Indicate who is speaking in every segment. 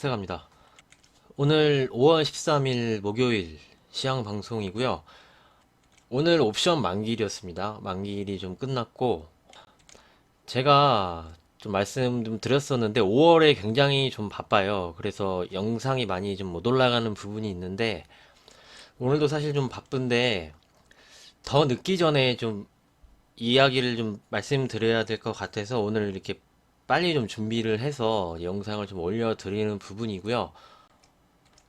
Speaker 1: 시작합니다. 오늘 5월 13일 목요일 시향 방송이고요. 오늘 옵션 만기일이었습니다. 만기일이 좀 끝났고 제가 좀 말씀 좀 드렸었는데 5월에 굉장히 좀 바빠요. 그래서 영상이 많이 좀 못 올라가는 부분이 있는데 오늘도 사실 좀 바쁜데 더 늦기 전에 좀 이야기를 좀 말씀드려야 될 것 같아서 오늘 이렇게 빨리 좀 준비를 해서 영상을 좀 올려드리는 부분이고요.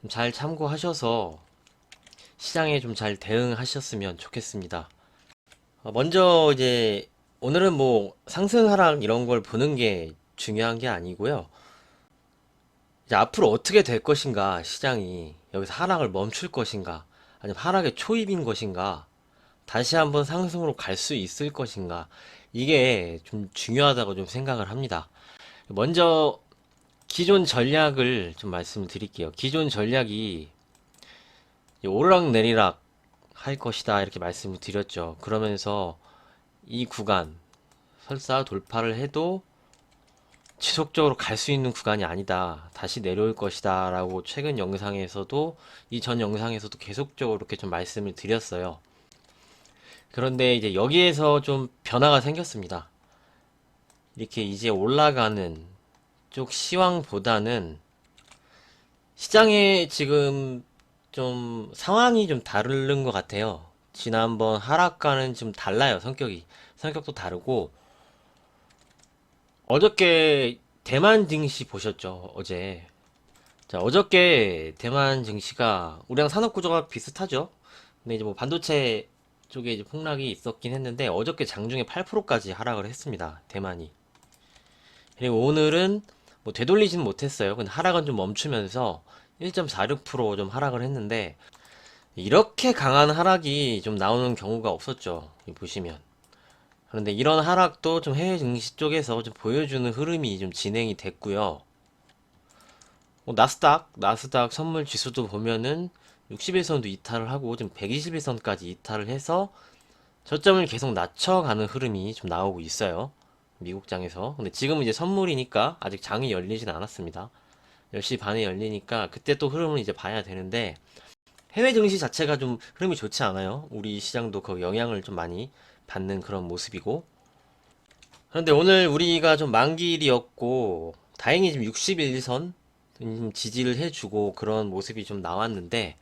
Speaker 1: 잘 참고하셔서 시장에 좀 잘 대응하셨으면 좋겠습니다. 먼저 이제 오늘은 뭐 상승 하락 이런 걸 보는 게 중요한 게 아니고요. 이제 앞으로 어떻게 될 것인가, 시장이 여기서 하락을 멈출 것인가, 아니면 하락의 초입인 것인가, 다시 한번 상승으로 갈 수 있을 것인가, 이게 좀 중요하다고 좀 생각을 합니다. 먼저 기존 전략을 좀 말씀을 드릴게요. 기존 전략이 오르락내리락 할 것이다 이렇게 말씀을 드렸죠. 그러면서 이 구간 설사 돌파를 해도 지속적으로 갈 수 있는 구간이 아니다. 다시 내려올 것이다 라고 최근 영상에서도 이 전 영상에서도 계속적으로 이렇게 좀 말씀을 드렸어요. 그런데 이제 여기에서 좀 변화가 생겼습니다. 이렇게 이제 올라가는 쪽 시황보다는 시장에 지금 좀 상황이 좀 다른 것 같아요. 지난번 하락과는 좀 달라요. 성격도 다르고 어저께 대만 증시 보셨죠? 어제. 자, 어저께 대만 증시가 우리랑 산업 구조가 비슷하죠? 근데 이제 뭐 반도체 쪽에 이제 폭락이 있었긴 했는데 어저께 장중에 8%까지 하락을 했습니다. 대만이. 그리고 오늘은 뭐 되돌리지는 못했어요. 근데 하락은 좀 멈추면서 1.46%좀 하락을 했는데 이렇게 강한 하락이 좀 나오는 경우가 없었죠. 여기 보시면. 그런데 이런 하락도 좀 해외 증시 쪽에서 좀 보여주는 흐름이 좀 진행이 됐고요. 나스닥 선물 지수도 보면은 60일선도 이탈을 하고 좀 120일선까지 이탈을 해서 저점을 계속 낮춰가는 흐름이 좀 나오고 있어요. 미국장에서. 근데 지금은 이제 선물이니까 아직 장이 열리진 않았습니다. 10시 반에 열리니까 그때 또 흐름을 이제 봐야 되는데 해외 증시 자체가 좀 흐름이 좋지 않아요. 우리 시장도 그 영향을 좀 많이 받는 그런 모습이고. 그런데 오늘 우리가 좀 만기일이었고 다행히 지금 61선 지지를 해주고 그런 모습이 좀 나왔는데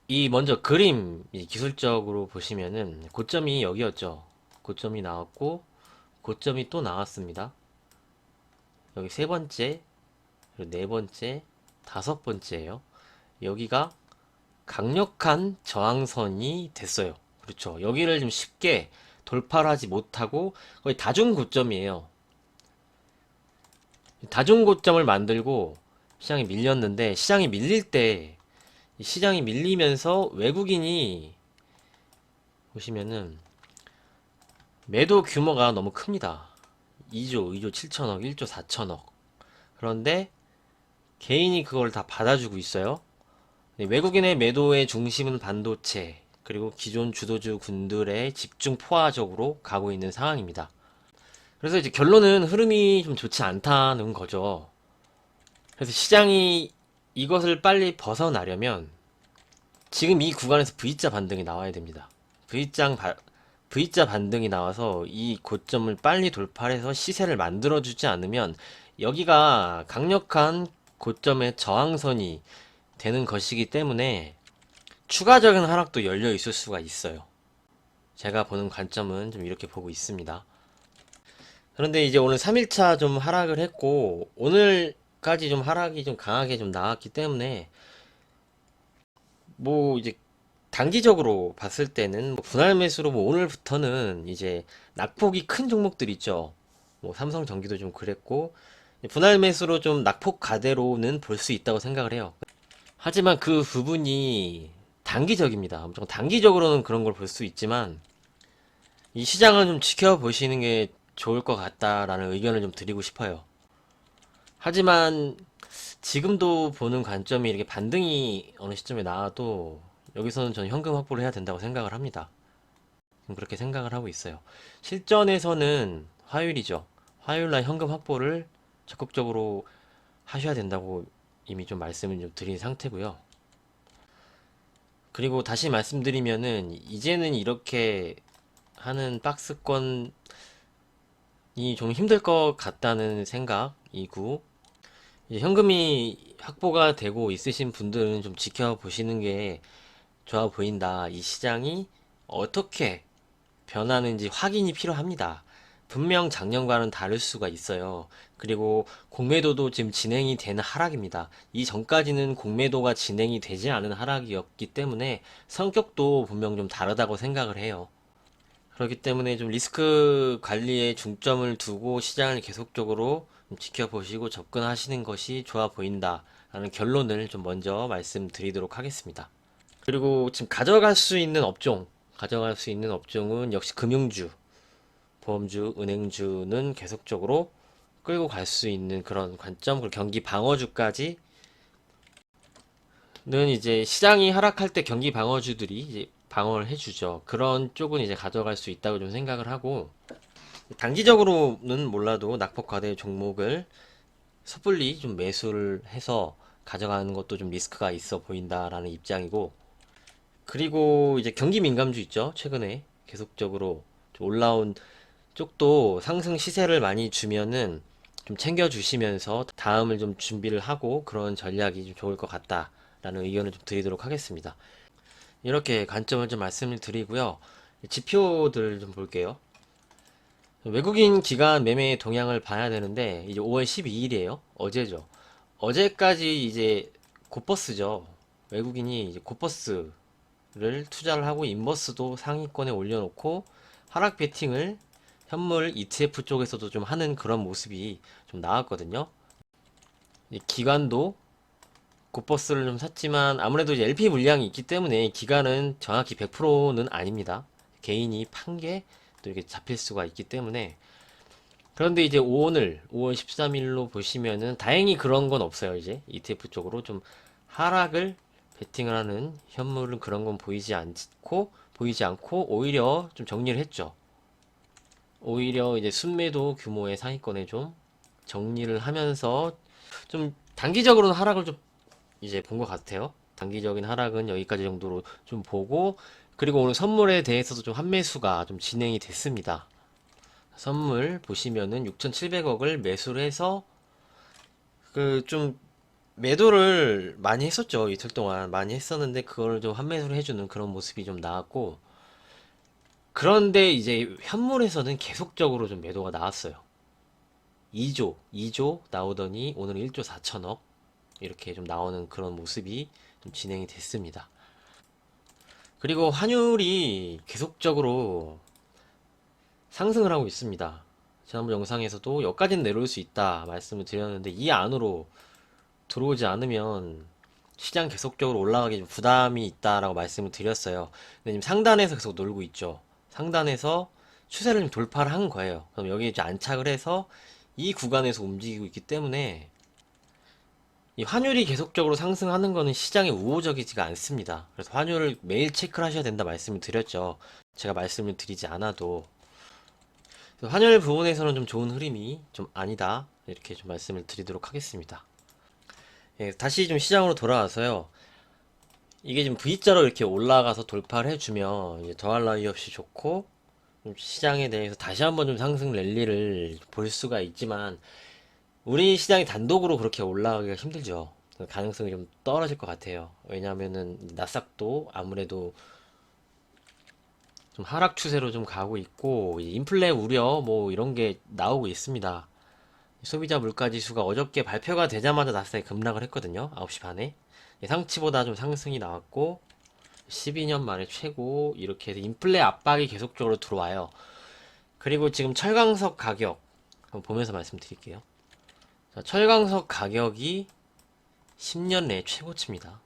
Speaker 1: 이 먼저 그림 기술적으로 보시면은 고점이 여기였죠. 고점이 나왔고 고점이 또 나왔습니다. 여기 세 번째, 그리고 네 번째, 다섯 번째예요. 여기가 강력한 저항선이 됐어요. 그렇죠. 여기를 좀 쉽게 돌파를 하지 못하고 거의 다중 고점이에요. 다중 고점을 만들고 시장이 밀렸는데 시장이 밀릴 때 시장이 밀리면서 외국인이 보시면은 매도 규모가 너무 큽니다. 2조 7천억, 1조 4천억. 그런데 개인이 그걸 다 받아주고 있어요. 외국인의 매도의 중심은 반도체, 그리고 기존 주도주 군들의 집중 포화적으로 가고 있는 상황입니다. 그래서 이제 결론은 흐름이 좀 좋지 않다는 거죠. 그래서 시장이 이것을 빨리 벗어나려면 지금 이 구간에서 V자 반등이 나와야 됩니다. V자 반등이 나와서 이 고점을 빨리 돌파해서 시세를 만들어주지 않으면 여기가 강력한 고점의 저항선이 되는 것이기 때문에 추가적인 하락도 열려 있을 수가 있어요. 제가 보는 관점은 좀 이렇게 보고 있습니다. 그런데 이제 오늘 3일차 좀 하락을 했고 오늘까지 좀 하락이 좀 강하게 좀 나왔기 때문에 뭐 이제 단기적으로 봤을 때는 뭐 분할 매수로 뭐 오늘부터는 이제 낙폭이 큰 종목들 있죠. 뭐 삼성전기도 좀 그랬고 분할 매수로 좀 낙폭 가대로는 볼 수 있다고 생각을 해요. 하지만 그 부분이 단기적입니다. 엄청 단기적으로는 그런 걸 볼 수 있지만 이 시장을 좀 지켜보시는 게 좋을 것 같다라는 의견을 좀 드리고 싶어요. 하지만 지금도 보는 관점이 이렇게 반등이 어느 시점에 나와도 여기서는 저는 현금 확보를 해야 된다고 생각을 합니다. 그렇게 생각을 하고 있어요. 실전에서는 화요일이죠. 화요일날 현금 확보를 적극적으로 하셔야 된다고 이미 좀 말씀을 좀 드린 상태고요. 그리고 다시 말씀드리면은 이제는 이렇게 하는 박스권이 좀 힘들 것 같다는 생각이고, 이제 현금이 확보가 되고 있으신 분들은 좀 지켜보시는 게 좋아 보인다. 이 시장이 어떻게 변하는지 확인이 필요합니다. 분명 작년과는 다를 수가 있어요. 그리고 공매도도 지금 진행이 되는 하락입니다. 이 전까지는 공매도가 진행이 되지 않은 하락이었기 때문에 성격도 분명 좀 다르다고 생각을 해요. 그렇기 때문에 좀 리스크 관리에 중점을 두고 시장을 계속적으로 좀 지켜보시고 접근하시는 것이 좋아 보인다라는 결론을 좀 먼저 말씀드리도록 하겠습니다. 그리고 지금 가져갈 수 있는 업종은 역시 금융주, 보험주, 은행주는 계속적으로 끌고 갈 수 있는 그런 관점, 그리고 경기 방어주까지는 이제 시장이 하락할 때 경기 방어주들이 이제 방어를 해주죠. 그런 쪽은 이제 가져갈 수 있다고 좀 생각을 하고, 단기적으로는 몰라도 낙폭과대 종목을 섣불리 좀 매수를 해서 가져가는 것도 좀 리스크가 있어 보인다라는 입장이고, 그리고 이제 경기 민감주 있죠. 최근에 계속적으로 좀 올라온 쪽도 상승 시세를 많이 주면은 좀 챙겨주시면서 다음을 좀 준비를 하고 그런 전략이 좀 좋을 것 같다라는 의견을 좀 드리도록 하겠습니다. 이렇게 관점을 좀 말씀을 드리고요. 지표들 좀 볼게요. 외국인 기관 매매 동향을 봐야 되는데 이제 5월 12일이에요. 어제죠. 어제까지 이제 곧버스죠. 외국인이 이제 곧버스를 투자를 하고 인버스도 상위권에 올려놓고 하락 베팅을 현물 ETF 쪽에서도 좀 하는 그런 모습이 좀 나왔거든요. 기관도 곧버스를 좀 샀지만 아무래도 이제 LP 물량이 있기 때문에 기관은 정확히 100%는 아닙니다. 개인이 판 게 또 이렇게 잡힐 수가 있기 때문에. 그런데 이제 오늘 5월 13일로 보시면은 다행히 그런 건 없어요. 이제 ETF 쪽으로 좀 하락을 베팅을 하는 현물은 그런 건 보이지 않고 오히려 좀 정리를 했죠. 오히려 이제 순매도 규모의 상위권에 좀 정리를 하면서 좀 단기적으로는 하락을 좀 이제 본 것 같아요. 단기적인 하락은 여기까지 정도로 좀 보고, 그리고 오늘 선물에 대해서도 좀 환매수가 좀 진행이 됐습니다. 선물 보시면은 6,700억을 매수를 해서 그 좀 매도를 많이 했었죠. 이틀 동안 많이 했었는데 그걸 좀 환매수를 해주는 그런 모습이 좀 나왔고, 그런데 이제 현물에서는 계속적으로 좀 매도가 나왔어요. 2조 나오더니 오늘 1조 4천억 이렇게 좀 나오는 그런 모습이 좀 진행이 됐습니다. 그리고 환율이 계속적으로 상승을 하고 있습니다. 지난번 영상에서도 여기까지는 내려올 수 있다 말씀을 드렸는데 이 안으로 들어오지 않으면 시장 계속적으로 올라가기 좀 부담이 있다라고 말씀을 드렸어요. 근데 지금 상단에서 계속 놀고 있죠. 상단에서 추세를 좀 돌파를 한 거예요. 그럼 여기 이제 안착을 해서 이 구간에서 움직이고 있기 때문에 이 환율이 계속적으로 상승하는 거는 시장에 우호적이지가 않습니다. 그래서 환율을 매일 체크를 하셔야 된다 말씀을 드렸죠. 제가 말씀을 드리지 않아도. 환율 부분에서는 좀 좋은 흐름이 좀 아니다. 이렇게 좀 말씀을 드리도록 하겠습니다. 예, 다시 좀 시장으로 돌아와서요. 이게 지금 V자로 이렇게 올라가서 돌파를 해주면 이제 더할 나위 없이 좋고, 좀 시장에 대해서 다시 한번 좀 상승 랠리를 볼 수가 있지만 우리 시장이 단독으로 그렇게 올라가기가 힘들죠. 가능성이 좀 떨어질 것 같아요. 왜냐하면은 나스닥도 아무래도 좀 하락 추세로 좀 가고 있고 인플레 우려 뭐 이런 게 나오고 있습니다. 소비자 물가 지수가 어저께 발표가 되자마자 나스닥이 급락을 했거든요. 9시 반에. 예상치보다 좀 상승이 나왔고 12년 만에 최고 이렇게 해서 인플레 압박이 계속적으로 들어와요. 그리고 지금 철강석 가격 한번 보면서 말씀드릴게요. 자, 철강석 가격이 10년 내 최고치입니다.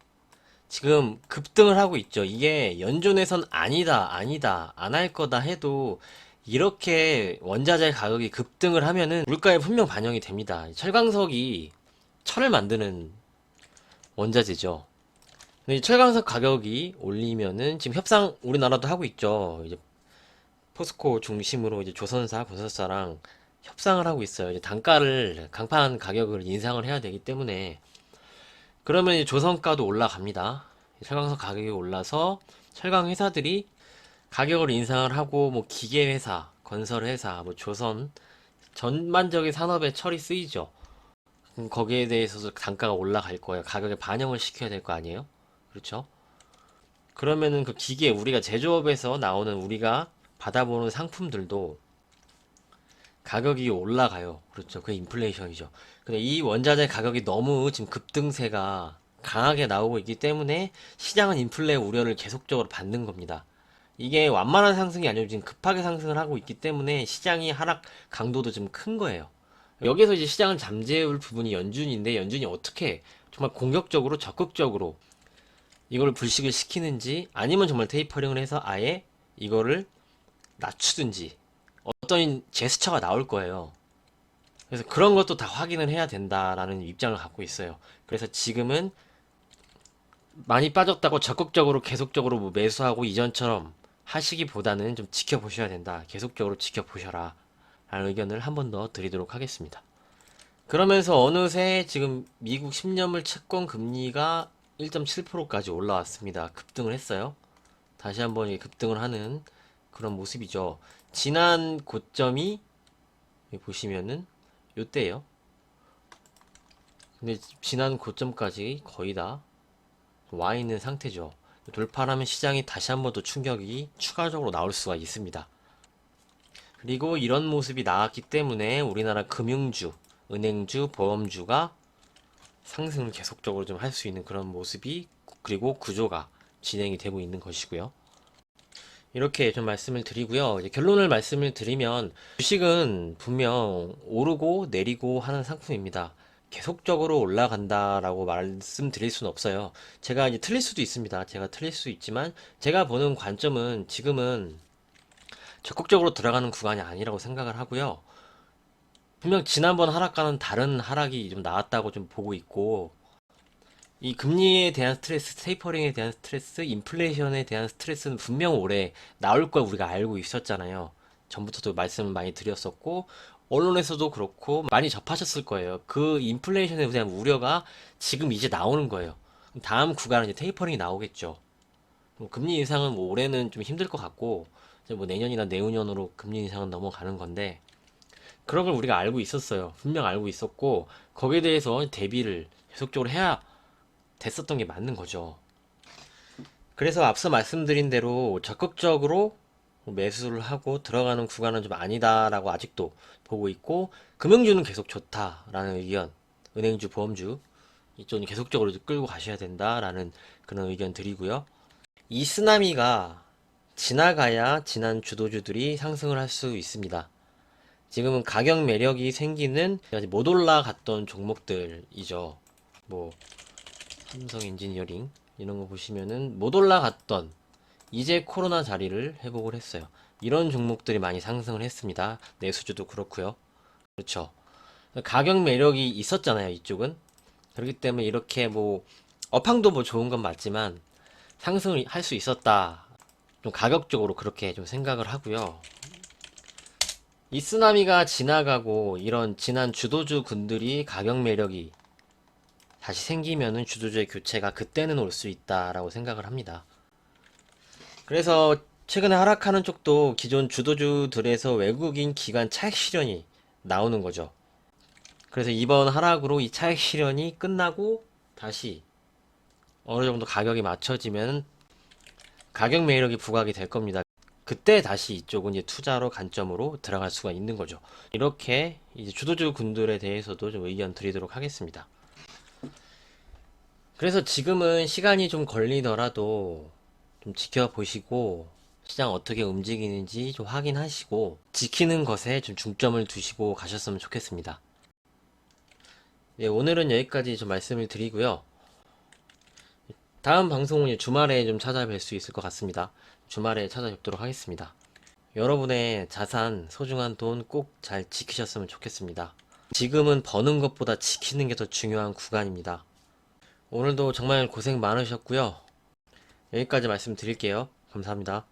Speaker 1: 지금 급등을 하고 있죠. 이게 연준에선 아니다, 아니다, 안 할 거다 해도 이렇게 원자재 가격이 급등을 하면은 물가에 분명 반영이 됩니다. 철강석이 철을 만드는 원자재죠. 근데 이 철강석 가격이 올리면은 지금 협상 우리나라도 하고 있죠. 이제 포스코 중심으로 이제 조선사, 건설사랑 협상을 하고 있어요. 이제 단가를, 강판 가격을 인상을 해야 되기 때문에. 그러면 이제 조선가도 올라갑니다. 철강석 가격이 올라서 철강 회사들이 가격을 인상을 하고, 뭐 기계회사, 건설회사, 뭐 조선, 전반적인 산업에 철이 쓰이죠. 그럼 거기에 대해서도 단가가 올라갈 거예요. 가격에 반영을 시켜야 될 거 아니에요? 그렇죠? 그러면은 그 기계, 우리가 제조업에서 나오는 우리가 받아보는 상품들도 가격이 올라가요. 그렇죠. 그게 인플레이션이죠. 근데 이 원자재 가격이 너무 지금 급등세가 강하게 나오고 있기 때문에 시장은 인플레 우려를 계속적으로 받는 겁니다. 이게 완만한 상승이 아니고 지금 급하게 상승을 하고 있기 때문에 시장이 하락 강도도 좀 큰 거예요. 여기서 이제 시장을 잠재울 부분이 연준인데, 연준이 어떻게 정말 공격적으로 적극적으로 이걸 불식을 시키는지, 아니면 정말 테이퍼링을 해서 아예 이거를 낮추든지 어떤 제스처가 나올 거예요. 그래서 그런 것도 다 확인을 해야 된다라는 입장을 갖고 있어요. 그래서 지금은 많이 빠졌다고 적극적으로 계속적으로 뭐 매수하고 이전처럼 하시기보다는 좀 지켜보셔야 된다. 계속적으로 지켜보셔라. 라는 의견을 한 번 더 드리도록 하겠습니다. 그러면서 어느새 지금 미국 10년물 채권 금리가 1.7%까지 올라왔습니다. 급등을 했어요. 다시 한번 급등을 하는 그런 모습이죠. 지난 고점이 여기 보시면은 요때예요. 근데 지난 고점까지 거의 다 와 있는 상태죠. 돌파를 하면 시장이 다시 한번 더 충격이 추가적으로 나올 수가 있습니다. 그리고 이런 모습이 나왔기 때문에 우리나라 금융주, 은행주, 보험주가 상승을 계속적으로 좀 할 수 있는 그런 모습이, 그리고 구조가 진행이 되고 있는 것이고요. 이렇게 좀 말씀을 드리고요. 이제 결론을 말씀을 드리면, 주식은 분명 오르고 내리고 하는 상품입니다. 계속적으로 올라간다라고 말씀드릴 수는 없어요. 제가 이제 틀릴 수도 있습니다. 제가 틀릴 수 있지만, 제가 보는 관점은 지금은 적극적으로 들어가는 구간이 아니라고 생각을 하고요. 분명 지난번 하락과는 다른 하락이 좀 나왔다고 좀 보고 있고, 이 금리에 대한 스트레스, 테이퍼링에 대한 스트레스, 인플레이션에 대한 스트레스는 분명 올해 나올 걸 우리가 알고 있었잖아요. 전부터도 말씀을 많이 드렸었고, 언론에서도 그렇고 많이 접하셨을 거예요. 그 인플레이션에 대한 우려가 지금 이제 나오는 거예요. 다음 구간은 이제 테이퍼링이 나오겠죠. 금리 인상은 뭐 올해는 좀 힘들 것 같고, 이제 뭐 내년이나 내후년으로 금리 인상은 넘어가는 건데, 그런 걸 우리가 알고 있었어요. 분명 알고 있었고, 거기에 대해서 대비를 계속적으로 해야 됐었던 게 맞는 거죠. 그래서 앞서 말씀드린 대로 적극적으로 매수를 하고 들어가는 구간은 좀 아니다라고 아직도 보고 있고, 금융주는 계속 좋다라는 의견, 은행주, 보험주 이쪽은 계속적으로 끌고 가셔야 된다라는 그런 의견 드리고요. 이 쓰나미가 지나가야 지난 주도주들이 상승을 할 수 있습니다. 지금은 가격 매력이 생기는 아직 못 올라갔던 종목들이죠. 뭐 삼성 엔지니어링 이런 거 보시면은 못 올라갔던, 이제 코로나 자리를 회복을 했어요. 이런 종목들이 많이 상승을 했습니다. 내수주도 그렇고요. 그렇죠. 가격 매력이 있었잖아요, 이쪽은. 그렇기 때문에 이렇게 뭐 업황도 뭐 좋은 건 맞지만 상승을 할 수 있었다. 좀 가격적으로 그렇게 좀 생각을 하고요. 이 쓰나미가 지나가고 이런 지난 주도주 군들이 가격 매력이 다시 생기면은 주도주의 교체가 그때는 올 수 있다라고 생각을 합니다. 그래서 최근에 하락하는 쪽도 기존 주도주들에서 외국인 기관 차익 실현이 나오는 거죠. 그래서 이번 하락으로 이 차익 실현이 끝나고 다시 어느 정도 가격이 맞춰지면 가격 매력이 부각이 될 겁니다. 그때 다시 이쪽은 이제 투자로 관점으로 들어갈 수가 있는 거죠. 이렇게 이제 주도주 군들에 대해서도 좀 의견 드리도록 하겠습니다. 그래서 지금은 시간이 좀 걸리더라도 좀 지켜보시고 시장 어떻게 움직이는지 좀 확인하시고 지키는 것에 좀 중점을 두시고 가셨으면 좋겠습니다. 네, 오늘은 여기까지 좀 말씀을 드리고요. 다음 방송은 주말에 좀 찾아뵐 수 있을 것 같습니다. 주말에 찾아뵙도록 하겠습니다. 여러분의 자산, 소중한 돈 꼭 잘 지키셨으면 좋겠습니다. 지금은 버는 것보다 지키는 게 더 중요한 구간입니다. 오늘도 정말 고생 많으셨고요. 여기까지 말씀드릴게요. 감사합니다.